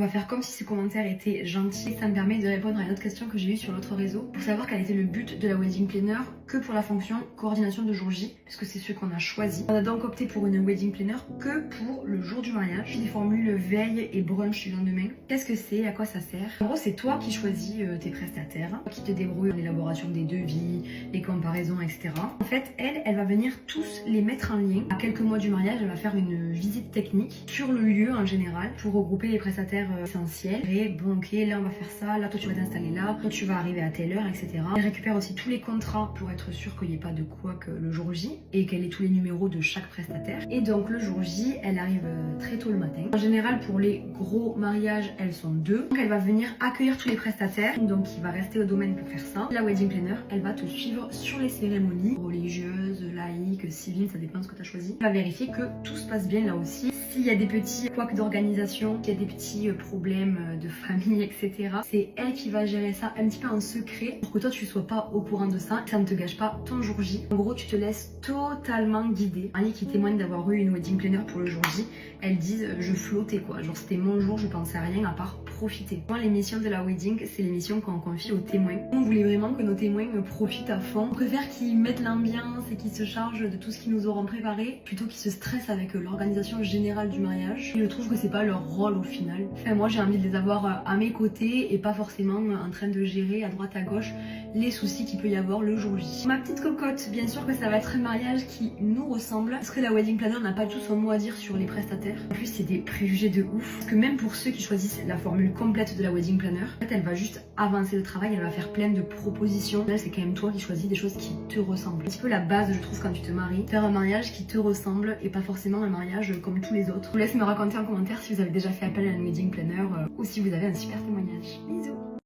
On va faire comme si ce commentaire était gentil. Ça me permet de répondre à une autre question que j'ai eue sur l'autre réseau pour savoir quel était le but de la wedding planner que pour la fonction coordination de jour J, puisque c'est ce qu'on a choisi. On a donc opté pour une wedding planner que pour le jour du mariage. Les formules veille et brunch du lendemain. Qu'est-ce que c'est? À quoi ça sert? En gros, c'est toi qui choisis tes prestataires, qui te débrouille en élaboration des devis, les comparaisons, etc. En fait, elle va venir tous les mettre en lien. À quelques mois du mariage, elle va faire une visite technique sur le lieu en général pour regrouper les prestataires essentiels. Et bon, ok, là on va faire ça, là toi tu vas t'installer là, toi tu vas arriver à telle heure, etc. Elle récupère aussi tous les contrats pour être sûr qu'il n'y ait pas de quoi que le jour J et qu'elle ait tous les numéros de chaque prestataire. Et donc le jour J, elle arrive très tôt le matin. En général, pour les gros mariages, elles sont deux. Donc elle va venir accueillir tous les prestataires, donc il va rester au domaine pour faire ça. La wedding planner, elle va te suivre sur les cérémonies religieuses, laïques, civiles, ça dépend de ce que tu as choisi. Elle va vérifier que tout se passe bien là aussi. S'il y a des petits couacs d'organisation, s'il y a des petits problèmes de famille, etc. C'est elle qui va gérer ça un petit peu en secret pour que toi tu sois pas au courant de ça, que ça ne te gâche pas ton jour J. En gros, tu te laisses totalement guider. Annie qui témoigne d'avoir eu une wedding planner pour le jour J, elles disent je flottais quoi, genre c'était mon jour, je pensais à rien à part profiter. Moi, l'émission de la wedding, c'est l'émission qu'on confie aux témoins. On voulait vraiment que nos témoins profitent à fond. On préfère qu'ils mettent l'ambiance et qu'ils se chargent de tout ce qu'ils nous auront préparé plutôt qu'ils se stressent avec l'organisation générale du mariage. Je trouve que c'est pas leur rôle au final. Enfin, moi j'ai envie de les avoir à mes côtés et pas forcément en train de gérer à droite à gauche les soucis qu'il peut y avoir le jour J. Ma petite cocotte, bien sûr que ça va être un mariage qui nous ressemble parce que la wedding planner n'a pas du tout son mot à dire sur les prestataires. En plus, c'est des préjugés de ouf. Parce que même pour ceux qui choisissent la formule complète de la wedding planner, en fait, elle va juste avancer le travail, elle va faire plein de propositions. Là, c'est quand même toi qui choisis des choses qui te ressemblent. Un petit peu la base, je trouve, quand tu te maries, faire un mariage qui te ressemble et pas forcément un mariage comme tous les autres. Je vous laisse me raconter en commentaire si vous avez déjà fait appel à une wedding planner ou si vous avez un super témoignage. Bisous!